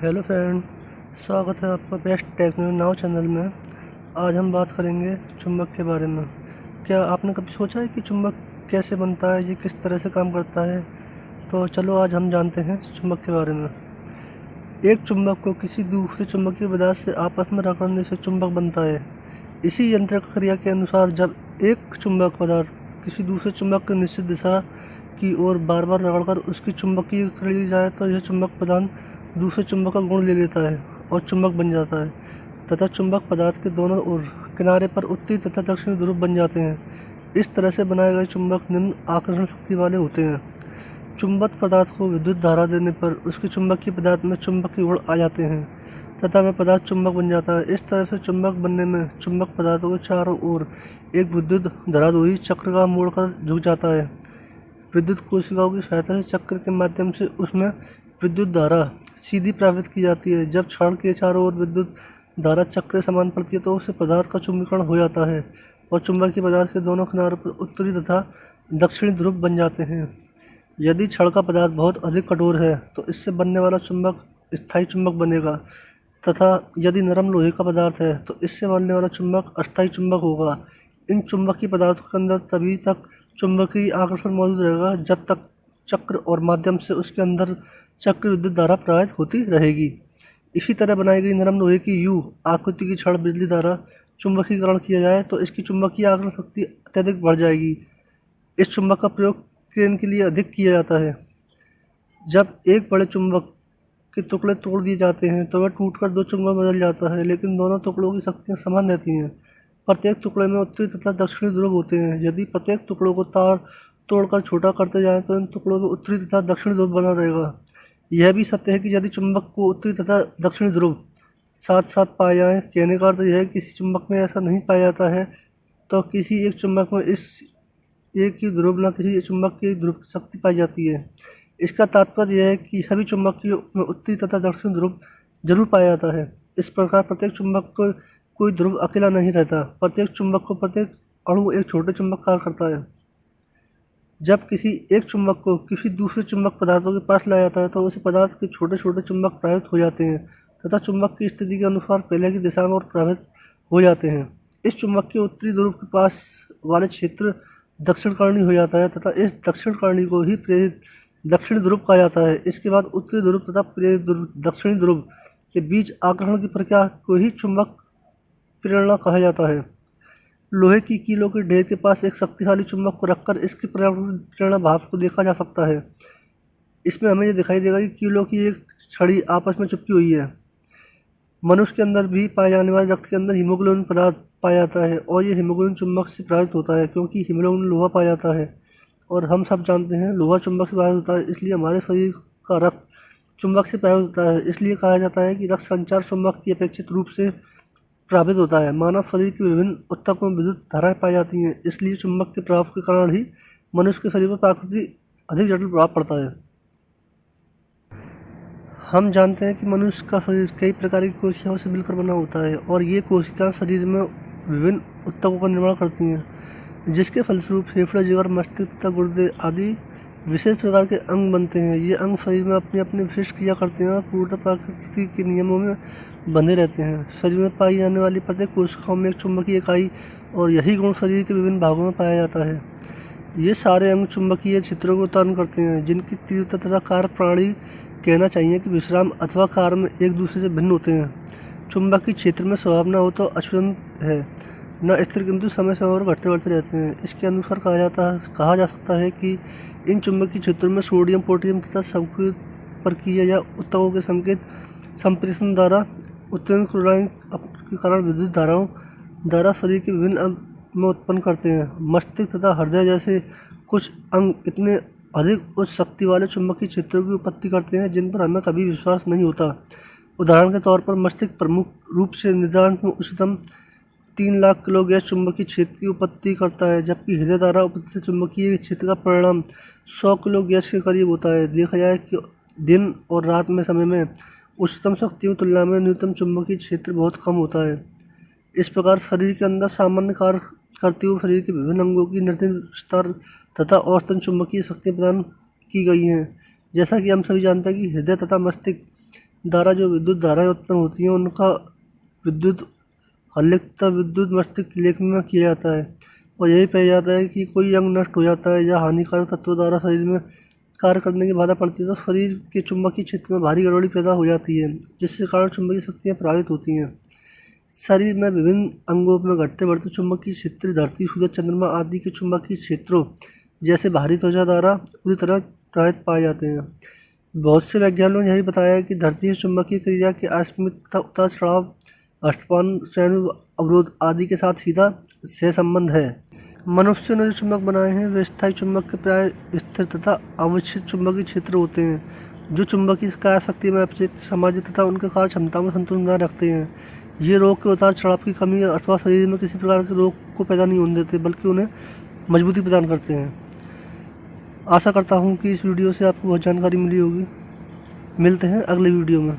Hello friend, स्वागत है आपका बेस्ट टेक्नो नाउ चैनल में। आज हम बात करेंगे चुंबक के बारे में। क्या आपने कभी सोचा है कि चुंबक कैसे बनता है, ये किस तरह से काम करता है? तो चलो आज हम जानते हैं चुंबक के बारे में। एक चुंबक को किसी दूसरे चुंबकीय पदार्थ से आपस में रगड़ने से चुंबक बनता है। इसी यंत्र क्रिया के अनुसार जब एक चुंबक पदार्थ किसी दूसरे चुंबक की निश्चित दिशा की ओर बार बार रगड़कर उसकी चुंबकीय कर ली जाए तो यह चुंबक पदार्थ दूसरे चुंबक का गुण ले लेता है और चुंबक बन जाता है तथा चुंबक पदार्थ के दोनों ओर किनारे पर उत्तरी तथा दक्षिणी ध्रुव बन जाते हैं। इस तरह से बनाए गए चुंबक निम्न आकर्षण शक्ति वाले होते हैं। चुंबक पदार्थ को विद्युत धारा देने पर उसके चुंबकीय पदार्थ में चुंबकीय गुण आ जाते हैं तथा वह पदार्थ चुंबक बन जाता है। इस तरह से चुंबक बनने में चुंबक पदार्थों के चारों ओर एक विद्युत धराधारी चक्र का मोड़कर झुक जाता है। विद्युत कोशिकाओं की सहायता से चक्र के माध्यम से उसमें विद्युत धारा सीधी प्रवाहित की जाती है। जब क्षण के चारों ओर विद्युत धारा चक्र समान पड़ती है तो उस पदार्थ का चुंबकीकरण हो जाता है और चुंबकीय पदार्थ के दोनों किनारों पर उत्तरी तथा दक्षिणी ध्रुव बन जाते हैं। यदि क्षण का पदार्थ बहुत अधिक कठोर है तो इससे बनने वाला चुंबक स्थायी चुंबक बनेगा तथा यदि नरम लोहे का पदार्थ है तो इससे बनने वाला चुंबक अस्थायी चुंबक होगा। इन चुंबकीय पदार्थों के अंदर तभी तक चुंबकीय आकर्षण मौजूद रहेगा जब तक चक्र और माध्यम से उसके अंदर चक्र विद्युत धारा प्रवाहित होती रहेगी। इसी तरह बनाई गई नरम लोहे की यू आकृति की क्षण बिजली द्वारा चुंबकीकरण किया जाए तो इसकी चुंबकीय आकर्षण शक्ति अत्यधिक बढ़ जाएगी। इस चुंबक का प्रयोग क्रेन के लिए अधिक किया जाता है। जब एक बड़े चुंबक के टुकड़े तोड़ दिए जाते हैं तो वह टूटकर दो चुंबक बदल जाता है, लेकिन दोनों टुकड़ों की शक्तियाँ समान रहती हैं। प्रत्येक टुकड़े में उत्तरी तथा दक्षिणी ध्रुव होते हैं। यदि प्रत्येक टुकड़ों को तार तोड़कर छोटा करते जाएं तो इन टुकड़ों में उत्तरी तथा दक्षिणी ध्रुव बना रहेगा। यह भी सत्य है कि यदि चुंबक को उत्तरी तथा दक्षिणी ध्रुव साथ साथ पाए जाएं, कहने का अर्थ यह है कि किसी चुंबक में ऐसा नहीं पाया जाता है तो किसी एक चुंबक में इस एक ही ध्रुव न किसी चुंबक की ध्रुव शक्ति पाई जाती है। इसका तात्पर्य यह है कि सभी चुंबकीय में उत्तरी तथा दक्षिणी ध्रुव जरूर पाया जाता है। इस प्रकार प्रत्येक चुंबक को कोई ध्रुव अकेला नहीं रहता। प्रत्येक चुंबक को प्रत्येक अणु एक छोटे चुंबक कार्य करता है। जब किसी एक चुंबक को किसी दूसरे चुंबक पदार्थों के पास लाया जाता है तो उस पदार्थ के छोटे छोटे चुंबक प्रभावित हो जाते हैं तथा चुंबक की स्थिति के अनुसार पहले की दिशा में और प्रभावित हो जाते हैं। इस चुंबक के उत्तरी ध्रुव के पास वाले क्षेत्र दक्षिणकर्णी हो जाता है तथा इस दक्षिणकर्णी को ही प्रेरित दक्षिणी ध्रुव कहा जाता है। इसके बाद उत्तरी ध्रुव तथा प्रेरित दक्षिणी ध्रुव के बीच आकर्षण की प्रक्रिया को ही चुंबक प्रेरणा कहा जाता है। लोहे की कीलों के ढेर के पास एक शक्तिशाली चुंबक को रखकर इसके प्रेरणा भाव को देखा जा सकता है। इसमें हमें यह दिखाई देगा कि कीलों की एक छड़ी आपस में चिपकी हुई है। मनुष्य के अंदर भी पाए जाने वाले रक्त के अंदर हीमोग्लोबिन पदार्थ पाया जाता है और यह हीमोग्लोबिन चुंबक से प्रभावित होता है क्योंकि हीमोग्लोबिन लोहा पाया जाता है और हम सब जानते हैं लोहा चुंबक से प्रभावित होता है। इसलिए हमारे शरीर का रक्त चुंबक से प्रभावित होता है। इसलिए कहा जाता है कि रक्त संचार चुंबक की अपेक्षित रूप से प्रभावित होता है। मानव शरीर के विभिन्न ऊतकों में विद्युत धाराएं पाई जाती हैं। इसलिए चुंबक के प्रभाव के कारण ही मनुष्य के शरीर पर प्राकृतिक अधिक जटिल प्रभाव पड़ता है। हम जानते हैं कि मनुष्य का शरीर कई प्रकार की कोशिकाओं से मिलकर बना होता है और ये कोशिकाएं शरीर में विभिन्न ऊतकों का निर्माण करती हैं, जिसके फलस्वरूप फेफड़े, जिगर, मस्तिष्क तथा गुर्दे आदि विशेष प्रकार के अंग बनते हैं। ये अंग शरीर में अपनी अपनी विशिष्ट क्रिया करते हैं और पूर्णतः प्रकृति के नियमों में बंधे रहते हैं। शरीर में पाई जाने वाली प्रत्येक कोशिकाओं में एक चुंबकीय इकाई और यही गुण शरीर के विभिन्न भागों में पाया जाता है। ये सारे अंग चुंबकीय क्षेत्रों को उत्पन्न करते हैं, जिनकी तीव्रता तथा कार्य प्रणाली कहना चाहिए कि विश्राम अथवा कार्य में एक दूसरे से भिन्न होते हैं। चुंबकीय क्षेत्र में स्वभाव न हो तो अचूक है, न स्थिर, किंतु समय समय और घटते बढ़ते रहते हैं। इसके अनुसार कहा जा सकता है कि इन चुंबकीय क्षेत्रों में सोडियम, पोटेशियम तथा संकेत प्रक्रिया या ऊतकों के संकेत संप्रेषण द्वारा उत्तेजन क्लोराइन के कारण विद्युत धाराओं द्वारा शरीर के विभिन्न अंग में उत्पन्न करते हैं। मस्तिष्क तथा हृदय जैसे कुछ अंग इतने अधिक उच्च शक्ति वाले चुंबकीय क्षेत्रों की उत्पत्ति करते हैं जिन पर हमें कभी विश्वास नहीं होता। उदाहरण के तौर पर मस्तिष्क प्रमुख रूप से निर्धारण में उच्चतम 3 लाख किलो गैस चुंबकीय क्षेत्र की उत्पत्ति करता है, जबकि हृदय द्वारा उपस्थित चुंबकीय क्षेत्र का परिणाम 100 किलो गैस के करीब होता है। देखा जाए कि दिन और रात में समय में उच्चतम शक्तियों की तुलना में न्यूनतम चुंबकीय क्षेत्र बहुत कम होता है। इस प्रकार शरीर के अंदर सामान्य कार्य करते हुए शरीर के विभिन्न अंगों की निर्दिष्ट स्तर तथा औसतन चुंबकीय शक्तियाँ प्रदान की गई हैं। जैसा कि हम सभी जानते हैं कि हृदय तथा मस्तिष्क द्वारा जो विद्युत धाराएं उत्पन्न होती हैं उनका विद्युत हल्लेख तथा विद्युत मस्तिष्क लेख में किया जाता है और यही पाया जाता है कि कोई अंग नष्ट हो जाता है या हानिकारक तत्वों द्वारा शरीर में कार्य करने की बाधा पड़ती है तो शरीर के चुंबकीय क्षेत्र में भारी गड़बड़ी पैदा हो जाती है, जिसके कारण चुंबकीय शक्तियाँ प्रभावित होती हैं। शरीर में विभिन्न अंगों में घटते बढ़ते चुंबकीय क्षेत्र धरती, सूरज, चंद्रमा आदि के चुंबकीय क्षेत्रों जैसे बाहरी त्वचा द्वारा पूरी तरह प्रभावित पाए जाते हैं। बहुत से वैज्ञानिकों ने यही बताया कि धरती की चुंबकीय क्रिया के असीमित तथा उतार चढ़ाव, हस्तपान, स्वयं अवरोध आदि के साथ सीधा सहसंबंध है। मनुष्य ने जो चुंबक बनाए हैं वे स्थायी चुंबक के प्राय स्थिर तथा अविच्छिन्न चुंबकीय क्षेत्र होते हैं जो चुंबकीय कार्यशक्ति में अपेक्षित सामाजिक तथा उनके कार्य क्षमता में संतुलन बनाए रखते हैं। ये रोग के उतार चढ़ाव की कमी अथवा शरीर में किसी प्रकार के रोग को पैदा नहीं होने देते बल्कि उन्हें मजबूती प्रदान करते हैं। आशा करता हूँ कि इस वीडियो से आपको बहुत जानकारी मिली होगी। मिलते हैं अगले वीडियो में।